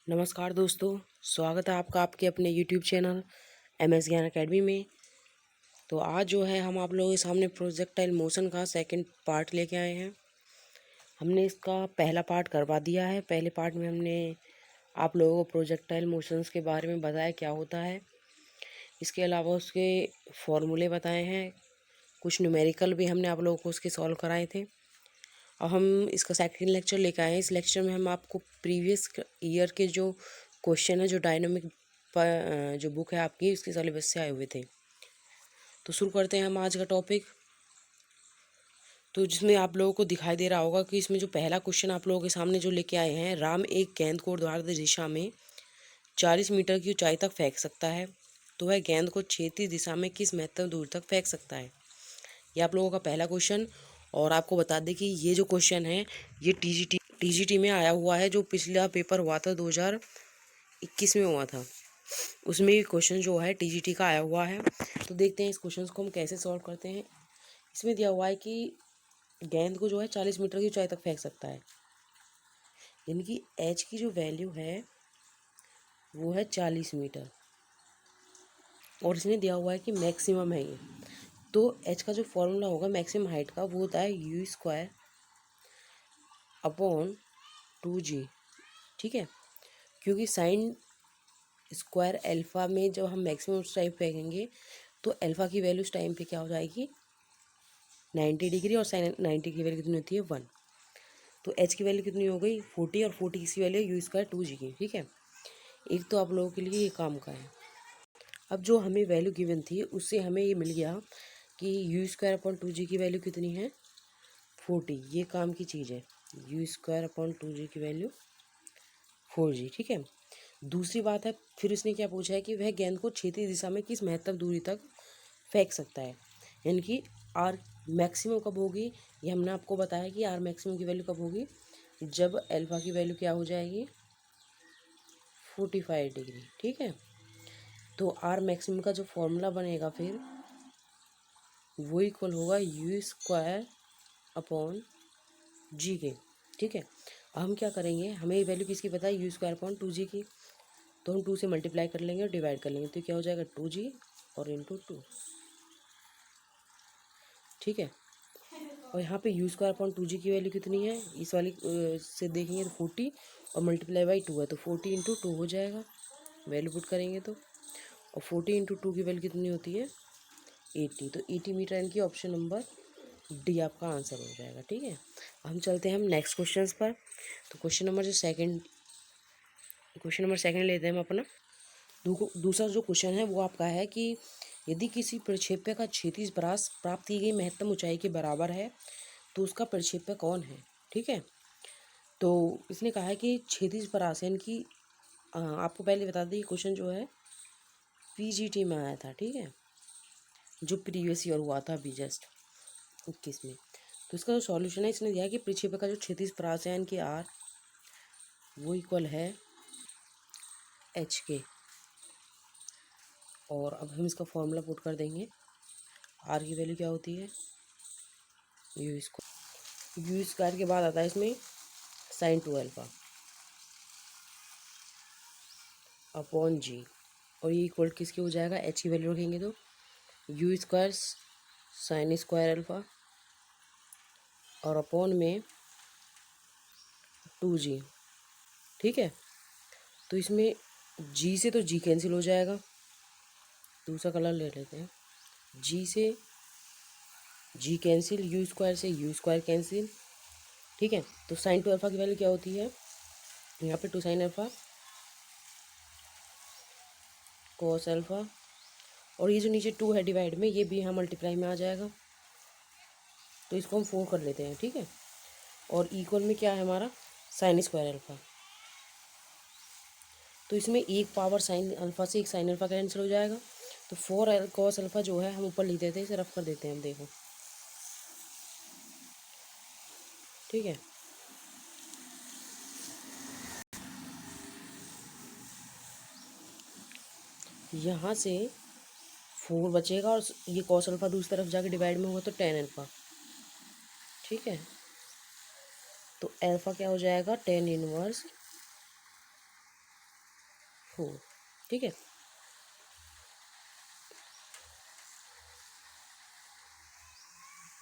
नमस्कार दोस्तों, स्वागत है आपका आपके अपने यूट्यूब चैनल MS ज्ञान अकेडमी में। तो आज जो है हम आप लोगों के सामने प्रोजेक्टाइल मोशन का सेकंड पार्ट लेके आए हैं। हमने इसका पहला पार्ट करवा दिया है। पहले पार्ट में हमने आप लोगों को प्रोजेक्टाइल मोशंस के बारे में बताया क्या होता है। इसके अलावा उसके फॉर्मूले बताए हैं, कुछ न्यूमेरिकल भी हमने आप लोगों को उसके सॉल्व कराए थे। अब हम इसका सेकंड लेक्चर लेकर आए हैं। इस लेक्चर में हम आपको प्रीवियस ईयर के जो क्वेश्चन है, जो डायनामिक जो बुक है आपकी, उसके सिलेबस से आए हुए थे। तो शुरू करते हैं हम आज का टॉपिक। तो जिसमें आप लोगों को दिखाई दे रहा होगा कि इसमें जो पहला क्वेश्चन आप लोगों के सामने जो लेके आए हैं, राम एक गेंद को ऊर्ध्वाधर दिशा में 40 मीटर की ऊंचाई तक फेंक सकता है, तो वह गेंद को क्षैतिज दिशा में किस महत्तम दूर तक फेंक सकता है। ये आप लोगों का पहला क्वेश्चन। और आपको बता दें कि ये जो क्वेश्चन है ये टीजीटी में आया हुआ है। जो पिछला पेपर हुआ था 2021 में हुआ था, उसमें ये क्वेश्चन जो है टीजीटी का आया हुआ है। तो देखते हैं इस क्वेश्चन को हम कैसे सॉल्व करते हैं। इसमें दिया हुआ है कि गेंद को जो है 40 मीटर की ऊंचाई तक फेंक सकता है, यानी कि एच की जो वैल्यू है वो है 40 मीटर, और इसमें दिया हुआ है कि मैक्सिमम है ये। तो एच का जो फॉर्मूला होगा मैक्सिमम हाइट का, वो होता है U² अपॉन 2G। ठीक है, क्योंकि साइन स्क्वायर अल्फ़ा में जब हम मैक्सिमम उस टाइम फेंकेंगे तो अल्फ़ा की वैल्यू उस टाइम पे क्या हो जाएगी 90 डिग्री, और साइन 90 की वैल्यू कितनी होती है 1। तो एच की वैल्यू कितनी हो गई 40, और 40 किसकी वैल्यू है U² 2G की। ठीक है, एक तो आप लोगों के लिए ये काम का है। अब जो हमें वैल्यू गिवन थी उससे हमें ये मिल गया कि U² अपॉन 2G की वैल्यू कितनी है 40। ये काम की चीज़ है, U² अपॉन 2G की वैल्यू 4G। ठीक है, दूसरी बात है, फिर इसने क्या पूछा है कि वह गेंद को क्षैतिज दिशा में किस महत्तम दूरी तक फेंक सकता है, यानी कि आर मैक्सिमम कब होगी। ये हमने आपको बताया कि आर मैक्सिमम की वैल्यू कब होगी, जब अल्फ़ा की वैल्यू क्या हो जाएगी 45 डिग्री। ठीक है, तो आर मैक्सिमम का जो फॉर्मूला बनेगा फिर वो इक्वल होगा U² अपॉन G के। ठीक है, अब हम क्या करेंगे, हमें ये वैल्यू किसकी पता है U² अपॉन 2G की, तो हम 2 से मल्टीप्लाई कर लेंगे और डिवाइड कर लेंगे, तो क्या हो जाएगा 2G और इंटू 2। ठीक है, और यहाँ पे U² अपॉन 2G की वैल्यू कितनी है, इस वाली से देखेंगे तो 40 और मल्टीप्लाई बाई 2 है, तो 40 इंटू 2 हो जाएगा, वैल्यू पुट करेंगे तो। और 40 इंटू 2 की वैल्यू कितनी होती है 80, तो 80 मीटर, यानी कि ऑप्शन नंबर डी आपका आंसर हो जाएगा। ठीक है, हम चलते हैं हम नेक्स्ट क्वेश्चन पर। तो क्वेश्चन नंबर सेकंड लेते हैं हम अपना। दूसरा जो क्वेश्चन है वो आपका है कि यदि किसी प्रक्षेप्य का क्षैतिज परास प्राप्त की गई महत्तम ऊंचाई के बराबर है तो उसका प्रक्षेप्य कौन है। ठीक है, तो इसने कहा है कि क्षैतिज परास, यानी कि आपको पहले बता दें क्वेश्चन जो है पीजीटी में आया था। ठीक है, जो प्रीवियस ईयर हुआ था अभी जस्ट 21 में। तो इसका जो सॉल्यूशन है, इसने दिया है कि प्रक्षेप्य का जो क्षैतिज परास है, यानी कि आर, वो इक्वल है एच के। और अब हम इसका फॉर्मूला पुट कर देंगे। आर की वैल्यू क्या होती है U² के बाद आता है इसमें साइन 2 अल्फ़ा अपॉन G, और ये इक्वल किसके हो जाएगा, एच की वैल्यू रखेंगे तो U² साइन स्क्वायर अल्फ़ा और अपॉन में 2G। ठीक है, तो इसमें G से तो G कैंसिल हो जाएगा, दूसरा कलर ले लेते हैं। G से G कैंसिल, U² से U² कैंसिल। ठीक है, तो साइन 2 अल्फ़ा की वैल्यू क्या होती है, यहाँ पे 2 साइन अल्फ़ा कॉस अल्फ़ा, और ये जो नीचे 2 है डिवाइड में, ये भी यहाँ मल्टीप्लाई में आ जाएगा, तो इसको हम 4 कर लेते हैं। ठीक है, और इक्वल में क्या है हमारा साइन स्क्वायर अल्फ़ा, तो इसमें एक पावर साइन अल्फ़ा से एक साइन अल्फ़ा कैंसिल हो जाएगा, तो 4 कॉस अल्फ़ा जो है हम ऊपर लिख देते हैं, इसे रफ कर देते हैं हम, देखो। ठीक है, यहाँ से 4 बचेगा और ये कॉस अल्फ़ा दूसरी तरफ जाके डिवाइड में होगा तो टेन अल्फ़ा। ठीक है, तो अल्फ़ा क्या हो जाएगा 10 इनवर्स 4, ठीक है।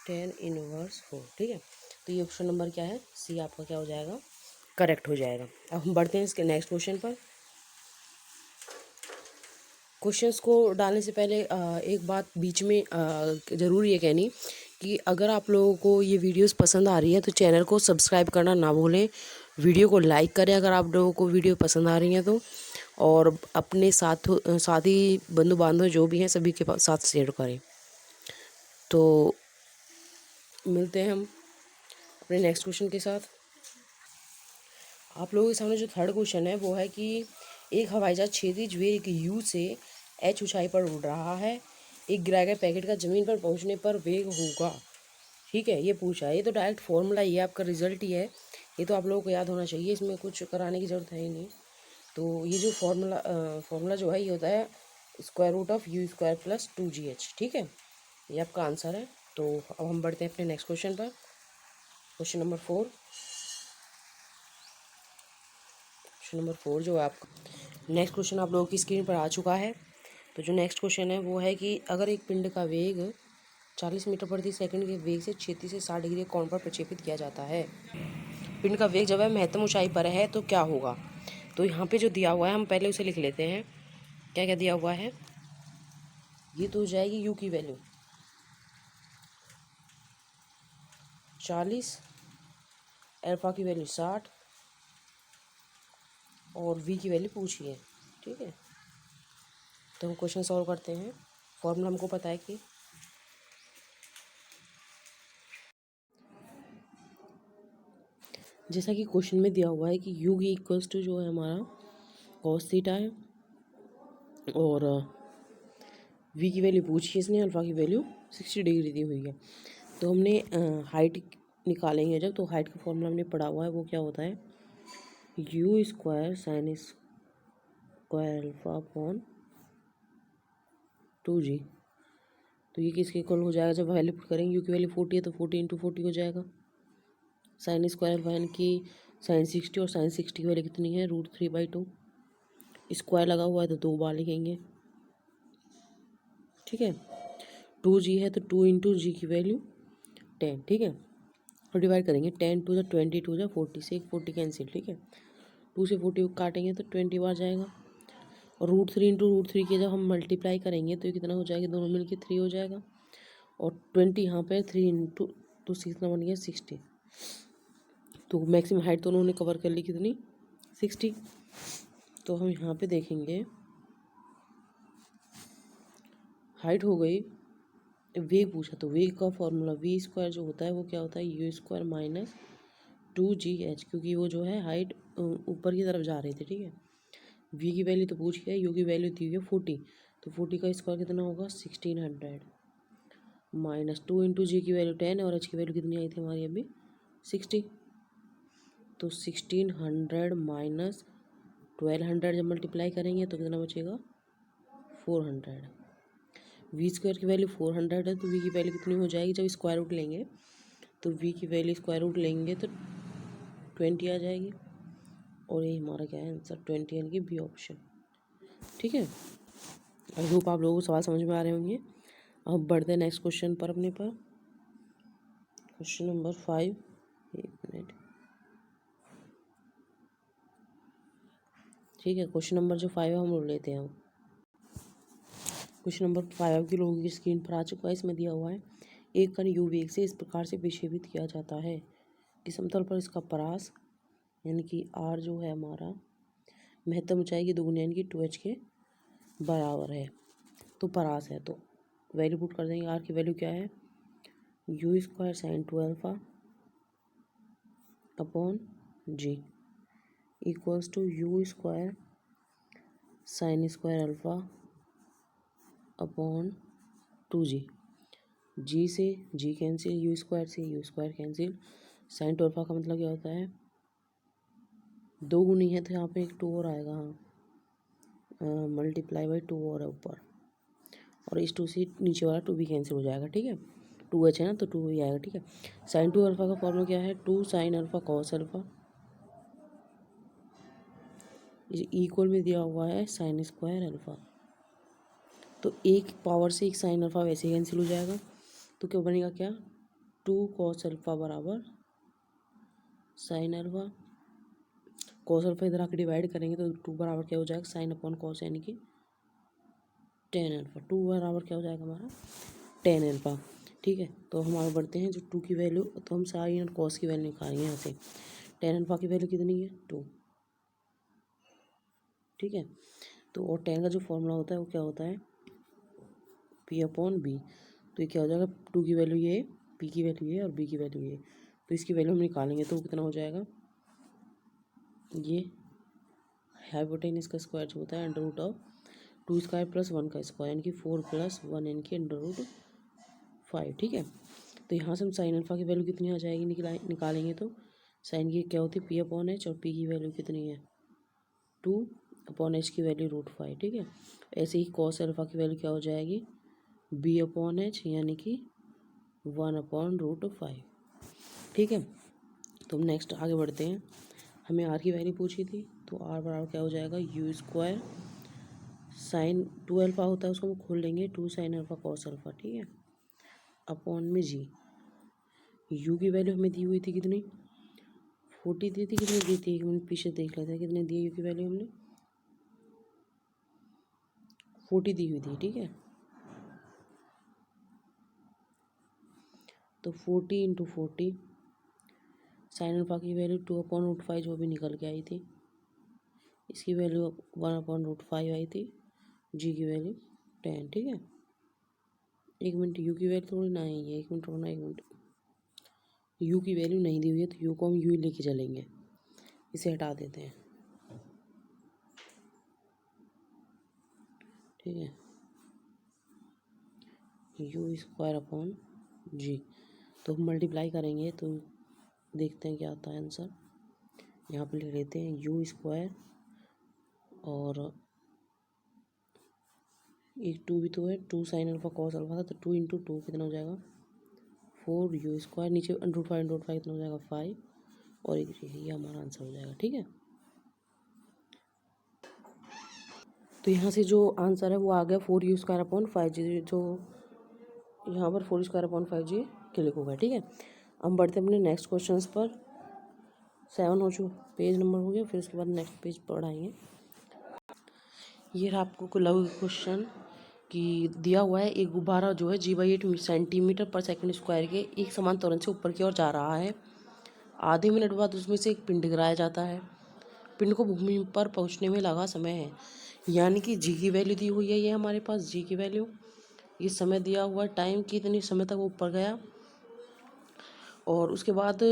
tan इनवर्स 4, ठीक है। तो ये ऑप्शन नंबर क्या है, सी आपका क्या हो जाएगा, करेक्ट हो जाएगा। अब हम बढ़ते हैं इसके नेक्स्ट क्वेश्चन पर। क्वेश्चंस को डालने से पहले एक बात बीच में ज़रूरी है कहनी कि अगर आप लोगों को ये वीडियोस पसंद आ रही है तो चैनल को सब्सक्राइब करना ना भूलें, वीडियो को लाइक करें अगर आप लोगों को वीडियो पसंद आ रही हैं तो, और अपने साथी बंधु बांधव जो भी हैं सभी के साथ शेयर करें। तो मिलते हैं हम अपने नेक्स्ट क्वेश्चन के साथ। आप लोगों के सामने जो थर्ड क्वेश्चन है वो है कि एक हवाई जहाज क्षैतिज वेग u से h ऊंचाई पर उड़ रहा है, एक गिराए गए पैकेट का ज़मीन पर पहुंचने पर वेग होगा, ठीक है। ये पूछा है, ये तो डायरेक्ट फॉर्मूला, ये आपका रिजल्ट ही है, ये तो आप लोगों को याद होना चाहिए, इसमें कुछ कराने की ज़रूरत है ही नहीं। तो ये जो फॉर्मूला जो है ये होता है square root of u square plus 2gh, ठीक है। ये आपका आंसर है। तो अब हम बढ़ते हैं अपने नेक्स्ट क्वेश्चन पर, क्वेश्चन नंबर 4। क्वेश्चन नंबर 4 जो है आपका नेक्स्ट क्वेश्चन आप लोगों की स्क्रीन पर आ चुका है। तो जो नेक्स्ट क्वेश्चन है वो है कि अगर एक पिंड का वेग 40 मीटर प्रति सेकंड के वेग से 36 से 60 डिग्री कोण पर प्रक्षेपित किया जाता है, पिंड का वेग जब है महत्तम ऊंचाई पर है तो क्या होगा। तो यहाँ पे जो दिया हुआ है हम पहले उसे लिख लेते हैं, क्या क्या दिया हुआ है। ये तो हो जाएगी यू की वैल्यू 40, अल्फा की वैल्यू 60 और वी की वैल्यू पूछी है, ठीक है। तो हम क्वेश्चन सॉल्व करते हैं। फॉर्मूला हमको पता है कि जैसा कि क्वेश्चन में दिया हुआ है कि यू की इक्वल्स टू जो है हमारा कॉस थीटा है, और वी की वैल्यू पूछी है इसने, अल्फा की वैल्यू 60 डिग्री दी हुई है। तो हमने हाइट निकालेंगे जब, तो हाइट का फॉर्मूला हमने पढ़ा हुआ है, वो क्या होता है U square sine square alpha upon 2g। तो ये किसके इक्वल हो जाएगा, जब वैल्यू पुट करेंगे, यू की वैल्यू 40 है तो 40 इंटू 40 हो जाएगा। साइन स्क्वायर अल्फा यानी कि साइन 60, और साइन 60 की वैल्यू कितनी है √3/2, स्क्वायर लगा हुआ है तो 2 बार लिखेंगे, ठीक है। 2g है तो 2 इंटू जी की वैल्यू 10, ठीक है। और डिवाइड करेंगे 10 टू 20 टू 40 से 40 कैंसिल, ठीक है। 2 से 40 काटेंगे तो 20 बार जाएगा, और √3 इंटू √3 के जब हम मल्टीप्लाई करेंगे तो ये कितना हो जाएगा, दोनों मिलके 3 हो जाएगा, और 20 यहाँ पे 3 इंटू तो कितना बन गया 60। तो मैक्सिमम हाइट तो उन्होंने कवर कर ली कितनी 60। तो हम यहाँ पे देखेंगे हाइट हो गई, वेग पूछा तो वेग का फॉर्मूला वी स्क्वायर जो होता है वो क्या होता है यू स्क्वायर माइनस 2gh, क्योंकि वो जो है हाइट ऊपर की तरफ जा रही थी, ठीक है। वी की वैल्यू तो पूछ है, यू की वैल्यू दी हुई है 40, तो 40 का स्क्वायर कितना होगा 1600 माइनस 2 इंटू जी की वैल्यू 10 और एच की वैल्यू कितनी आई थी हमारी अभी 60। तो 1600 माइनस 1200 जब मल्टीप्लाई करेंगे तो कितना बचेगा 400। वी स्क्वायर की वैल्यू 400 है तो वी की वैल्यू कितनी हो जाएगी, जब स्क्वायर रूट लेंगे तो वी की वैल्यू स्क्वायर रूट लेंगे तो 20 आ जाएगी, और ये हमारा क्या है आंसर 20 यानी कि बी ऑप्शन, ठीक है। आई होप आप लोगों को सवाल समझ में आ रहे होंगे। अब बढ़ते हैं नेक्स्ट क्वेश्चन पर अपने पर, क्वेश्चन नंबर 5। एक मिनट, ठीक है। क्वेश्चन नंबर जो 5 है हम लोग लेते हैं। क्वेश्चन नंबर 5 की लोगों की स्क्रीन पर आ चुका है। इसमें दिया हुआ है एक कण यू वेग से इस प्रकार से विक्षेपित किया जाता है कि समतल पर इसका परास यानी कि आर जो है हमारा महत्तम ऊंचाई की दोगुनी यानी कि 2h के बराबर है। तो परास है तो वैल्यू पुट कर देंगे, आर की वैल्यू क्या है U square sine 2 alpha upon G equals to U square sine square alpha upon 2g। G से G cancel, U square cancel, sine 2 alpha का मतलब क्या होता है 2 गुनी है तो यहाँ पे एक 2 और आएगा, हाँ मल्टीप्लाई बाई 2 और है ऊपर, और इस 2 से नीचे वाला 2 भी कैंसिल हो जाएगा, ठीक है। 2h है ना तो 2 ही आएगा, ठीक है। साइन 2 अल्फा का फॉर्मूला क्या है 2 sine alpha cos alpha equal में दिया हुआ है साइन स्क्वायर अल्फ़ा, तो एक पावर से एक साइन अल्फ़ा वैसे ही कैंसिल हो जाएगा। तो क्या बनेगा, क्या 2 कॉस अल्फ़ा बराबर साइन अल्फ़ा। कॉस अल्फ़ा इधर आके डिवाइड करेंगे तो 2 बराबर क्या हो जाएगा, साइन अपॉन कॉस यानी कि टेन अल्फ़ा। 2 बराबर क्या हो जाएगा हमारा, टेन अल्फ़ा। ठीक है, तो हम आगे बढ़ते हैं। जो 2 की वैल्यू, तो हम साइन और कॉस की वैल्यू निकालेंगे यहाँ से। टेन अल्फ़ा की वैल्यू कितनी है, 2। ठीक है, तो और टेन का जो फॉर्मूला होता है वो क्या होता है, पी अपॉन बी। तो ये क्या हो जाएगा, 2 की वैल्यू ये, पी की वैल्यू ये और बी की वैल्यू ये। तो इसकी वैल्यू हम निकालेंगे तो कितना हो जाएगा, ये हाइपोटेनस का स्क्वायर जो होता है under root of 2 square plus 1 का स्क्वायर यानी कि 4 प्लस 1 यानी कि अंडर रूट 5। ठीक है, तो यहाँ से हम साइन अल्फ़ा की वैल्यू कितनी आ जाएगी, निकालेंगे तो साइन की क्या होती है, पी अपॉन एच, और पी की वैल्यू कितनी है, 2 अपॉन एच की वैल्यू √5। ठीक है, ऐसे ही कॉस अल्फ़ा की वैल्यू क्या हो जाएगी, बी अपॉन एच यानी कि 1 अपॉन √5। ठीक है, तो हम नेक्स्ट आगे बढ़ते हैं। हमें आर की वैल्यू पूछी थी, तो आर बराबर क्या हो जाएगा, यू स्क्वायर साइन 2 अल्फ़ा होता है उसको हम खोल लेंगे, 2 साइन अल्फ़ा कॉस अल्फ़ा। ठीक है, अपॉन में जी। यू की वैल्यू हमें दी हुई थी कितनी, 40 दी थी, कितनी दी थी, एक मिनट पीछे देख लेते हैं कितने दी यू की वैल्यू हमने, 40 दी हुई थी। ठीक है, तो 40 इंटू 40 साइन अल्फ़ा की वैल्यू 2 अपॉन √5 जो भी निकल के आई थी, इसकी वैल्यू 1 अपॉन √5 आई थी, जी की वैल्यू 10। ठीक है, एक मिनट, यू की वैल्यू थोड़ी ना आई है, एक मिनट रोना, एक मिनट, यू की वैल्यू नहीं दी हुई है तो यू को हम यू ही लेके चलेंगे, इसे हटा देते हैं। ठीक है, यू स्क्वायर अपॉन जी, तो हम मल्टीप्लाई करेंगे तो देखते हैं क्या आता है आंसर। यहाँ पर लिख लेते हैं यू स्क्वायर, और एक 2 भी तो है, 2 साइन अल्फ़ा कॉस अल्फ़ा था, तो 2 इंटू 2 कितना हो जाएगा, 4 यू स्क्वायर, नीचे √5 कितना हो जाएगा 5, और एक ये हमारा आंसर हो जाएगा। ठीक है, तो यहाँ से जो आंसर है वो आ गया 4 यू स्क्वायर अपॉन 5 जी, जो यहाँ पर 4 स्क्वायर अपॉन 5 जी क्लिक होगा। ठीक है, हम बढ़ते हैं अपने नेक्स्ट क्वेश्चन पर। 7 हो चुका, पेज नंबर हो गया, फिर उसके बाद नेक्स्ट पेज पढ़ाएंगे। ये रहा आपको क्वेश्चन कि दिया हुआ है एक गुब्बारा जो है g/8 सेंटीमीटर पर सेकंड स्क्वायर के एक समान त्वरण से ऊपर की ओर जा रहा है। आधे मिनट बाद उसमें से एक पिंड गिराया जाता है। पिंड को भूमि पर पहुंचने में लगा समय है, यानी कि जी की वैल्यू दी हुई है, ये हमारे पास जी की वैल्यू, ये समय दिया हुआ है, टाइम की इतनी समय तक वो ऊपर गया, और उसके बाद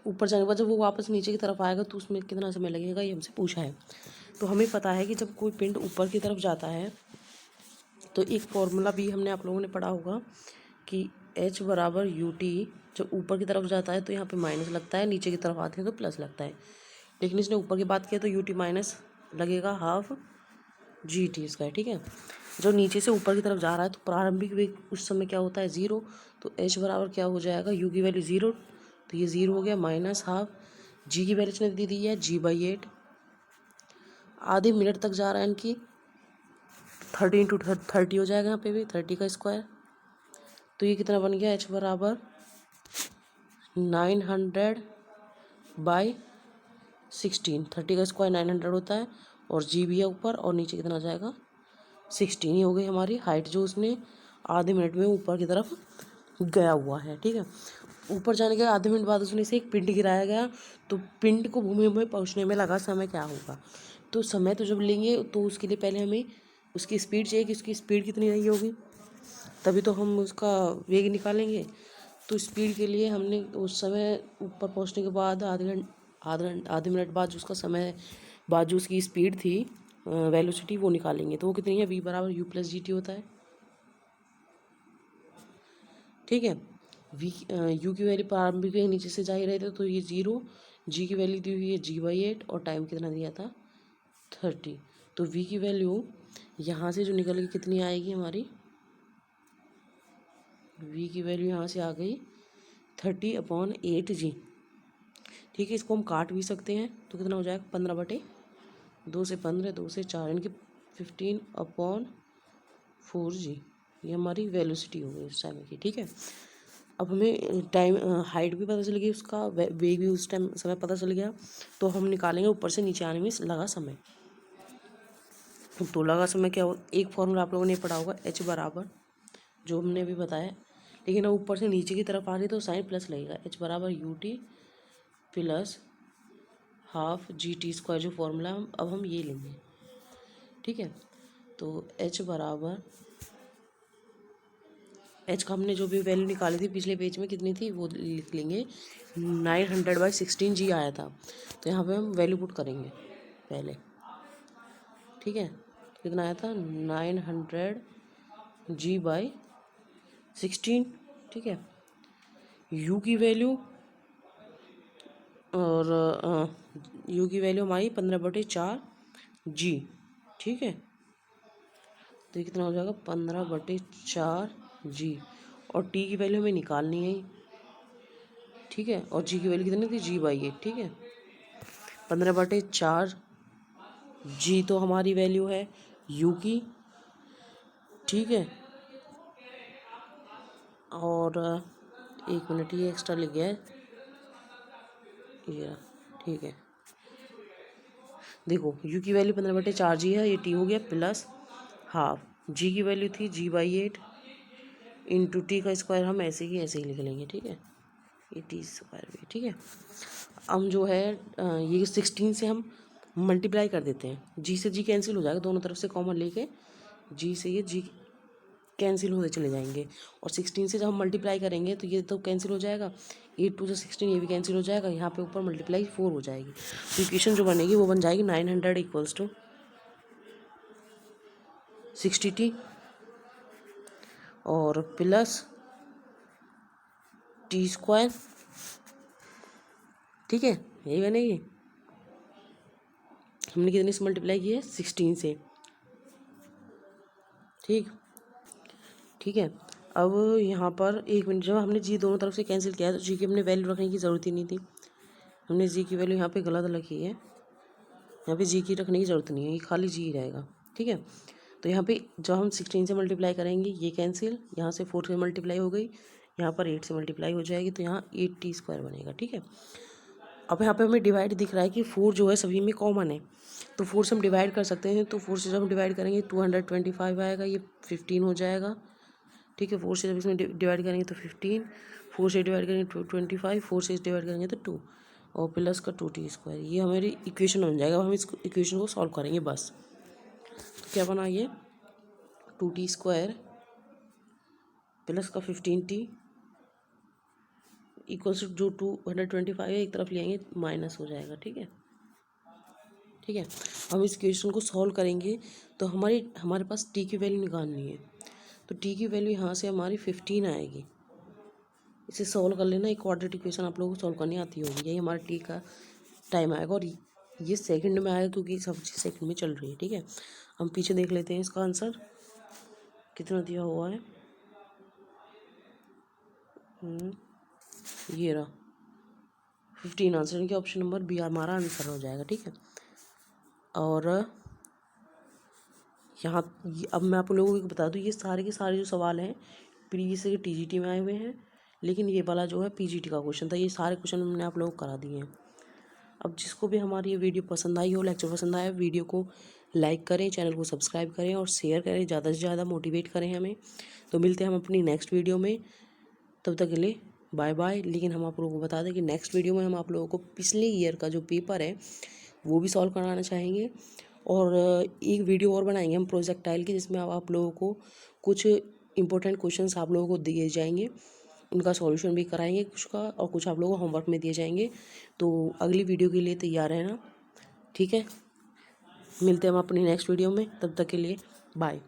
ऊपर जाने के बाद जब वो वापस नीचे की तरफ आएगा तो उसमें कितना समय लगेगा, ये हमसे पूछा है। तो हमें पता है कि जब कोई पिंड ऊपर की तरफ जाता है तो एक फॉर्मूला भी हमने आप लोगों ने पढ़ा होगा कि H बराबर UT, जब ऊपर की तरफ जाता है तो यहाँ पे माइनस लगता है, नीचे की तरफ आते हैं तो प्लस लगता है, लेकिन इसने ऊपर की बात किया तो UT माइनस लगेगा हाफ GT इसका है। ठीक है, जो नीचे से ऊपर की तरफ जा रहा है तो प्रारंभिक वेग उस समय क्या होता है, 0, तो H बराबर क्या हो जाएगा, U की वैल्यू 0, तो ये 0 हो गया, माइनस हाफ जी की वैल्यू इसने दे दी है g/8, आधे मिनट तक जा रहा है, इनकी 30 इंटू 30 हो जाएगा, यहाँ पे भी 30 का स्क्वायर, तो ये कितना बन गया, H बराबर 900/16, 30 का स्क्वायर 900 होता है, और जी भी है ऊपर, और नीचे कितना आ जाएगा 16। ये हो गई हमारी हाइट जो उसने आधे मिनट में ऊपर की तरफ गया हुआ है। ठीक है, ऊपर जाने के आधे मिनट बाद उसमें से एक पिंड गिराया गया, तो पिंड को भूमि में पहुंचने में लगा समय क्या होगा, तो समय तो जब लेंगे तो उसके लिए पहले हमें उसकी स्पीड चाहिए कि उसकी स्पीड कितनी रही होगी, तभी तो हम उसका वेग निकालेंगे। तो स्पीड के लिए हमने उस समय ऊपर पहुंचने के बाद आधे मिनट बाद जो उसका समय बाद जो उसकी स्पीड थी, वेलोसिटी, वो निकालेंगे, तो वो कितनी है, v बराबर u प्लस जी टी होता है। ठीक है, u की वैल्यू प्रारंभिक वेग नीचे से जा ही रहे थे तो ये 0, g की वैल्यू दी हुई है g/8, और टाइम कितना दिया था 30, तो v की वैल्यू यहाँ से जो निकल के कितनी आएगी हमारी, v की वैल्यू यहाँ से आ गई 30/8 जी। ठीक है, इसको हम काट भी सकते हैं तो कितना हो जाएगा 15/8, 2 से 15, 2 से 4 यानी कि 15/4g, ये हमारी वेलोसिटी हो गई उस टाइम की। ठीक है, अब हमें टाइम हाइट भी पता चल गई, उसका वेग भी उस टाइम समय पता चल गया। तो हम निकालेंगे ऊपर से नीचे आने में लगा समय। तो लगा समय क्या हो, एक फॉर्मूला आप लोगों ने पढ़ा होगा h बराबर, जो हमने अभी बताया, लेकिन अब ऊपर से नीचे की तरफ आ रही तो साइन प्लस लगेगा। h बराबर ut प्लस हाफ GT², जो फॉर्मूला अब हम ये लेंगे। ठीक है, तो h बराबर, h का हमने जो भी वैल्यू निकाली थी पिछले पेज में कितनी थी वो लिख लेंगे, 900/16g आया था। तो यहाँ पे हम वैल्यू पुट करेंगे पहले। ठीक है, कितना आया था 900g/16। ठीक है, u की वैल्यू और u की वैल्यू हमारी 15/4g। ठीक है, तो ये कितना हो जाएगा 15/4g, और t की वैल्यू हमें निकालनी है। ठीक है, और g की वैल्यू कितनी थी g/8। ठीक है, 15/4g तो हमारी वैल्यू है u की। ठीक है, और 1 मिनट, ये एक्स्ट्रा लिख गया है ये। ठीक है, देखो u की वैल्यू 15/4g है, ये t हो गया प्लस हाफ, g की वैल्यू थी g/8 इंटू टी का स्क्वायर, हम ऐसे ही लिख लेंगे। ठीक है, ये t² भी। ठीक है, हम जो है ये 16 से हम मल्टीप्लाई कर देते हैं, g से g कैंसिल हो जाएगा, दोनों तरफ से कॉमन लेके g से ये g कैंसिल होते चले जाएंगे, और 16 से जब हम मल्टीप्लाई करेंगे तो ये तो कैंसिल हो जाएगा, 8 2 16, ये भी कैंसिल हो जाएगा, यहाँ पे ऊपर मल्टीप्लाई 4 हो जाएगी। तो इक्वेशन जो बनेगी वो बन जाएगी 900 = 60t और प्लस t²। ठीक है, यही बनेगी। हमने कितने से मल्टीप्लाई किया है 16 से। ठीक है, अब यहाँ पर 1 मिनट, जब हमने जी दोनों तरफ से कैंसिल किया है तो जी की हमने वैल्यू रखने की ज़रूरत ही नहीं थी, हमने जी की वैल्यू यहाँ पे गलत रखी है, यहाँ पे जी की रखने की ज़रूरत नहीं है, ये खाली जी रहेगा। ठीक है, तो यहाँ पे जब हम 16 से मल्टीप्लाई करेंगे ये कैंसिल, यहाँ से 4 से मल्टीप्लाई हो गई, यहाँ पर 8 से मल्टीप्लाई हो जाएगी, तो यहाँ 8t² बनेगा। ठीक है, अब यहाँ पे हमें डिवाइड दिख रहा है कि 4 जो है सभी में कॉमन है, तो 4 से हम डिवाइड कर सकते हैं। तो 4 से जब हम डिवाइड करेंगे 225 आएगा, ये 15 हो जाएगा। ठीक है, 4 से जब इसमें डिवाइड करेंगे तो 15, 4 से डिवाइड करेंगे 25, 4 से डिवाइड करेंगे तो 2, और प्लस का 2t², ये हमारी इक्वेशन बन जाएगा। अब हम इस इक्वेशन को सॉल्व करेंगे बस। तो क्या बना ये 2t² प्लस का 15t इक्वल्स टू जो 225 है एक तरफ ले आएंगे माइनस हो जाएगा। ठीक है, ठीक है, हम इस इक्वेशन को सॉल्व करेंगे तो हमारे पास t की वैल्यू निकालनी है, तो t की वैल्यू यहाँ से हमारी 15 आएगी। इसे सॉल्व कर लेना, एक क्वाड्रेटिक इक्वेशन आप लोगों को सॉल्व करनी आती होगी। यही हमारा t का टाइम आएगा, और ये सेकंड में आएगा क्योंकि सब चीज़ सेकंड में चल रही है। ठीक है, हम पीछे देख लेते हैं इसका आंसर कितना दिया हुआ है। ये रहा 15 आंसर, यानी कि ऑप्शन नंबर बी हमारा आंसर हो जाएगा। ठीक है, और यहाँ अब मैं आप लोगों को बता दूँ, ये सारे के सारे जो सवाल हैं प्रीवियस के TGT में आए हुए हैं, लेकिन ये वाला जो है PGT का क्वेश्चन था। ये सारे क्वेश्चन हमने आप लोगों को करा दिए हैं। अब जिसको भी हमारी ये वीडियो पसंद आई हो, लेक्चर पसंद आया, वीडियो को लाइक करें, चैनल को सब्सक्राइब करें और शेयर करें, ज़्यादा से ज़्यादा मोटिवेट करें हमें। तो मिलते हैं हम अपनी नेक्स्ट वीडियो में, तब तक के लिए बाय बाय। लेकिन हम आप लोगों को बता दें कि नेक्स्ट वीडियो में हम आप लोगों को पिछले ईयर का जो पेपर है वो भी सॉल्व कराना चाहेंगे, और एक वीडियो और बनाएंगे हम प्रोजेक्टाइल की, जिसमें आप लोगों को कुछ इंपॉर्टेंट क्वेश्चंस आप लोगों को दिए जाएंगे, उनका सॉल्यूशन भी कराएंगे कुछ का, और कुछ आप लोगों को होमवर्क में दिए जाएंगे। तो अगली वीडियो के लिए तैयार रहना। ठीक है, मिलते हैं हम अपनी नेक्स्ट वीडियो में, तब तक के लिए बाय।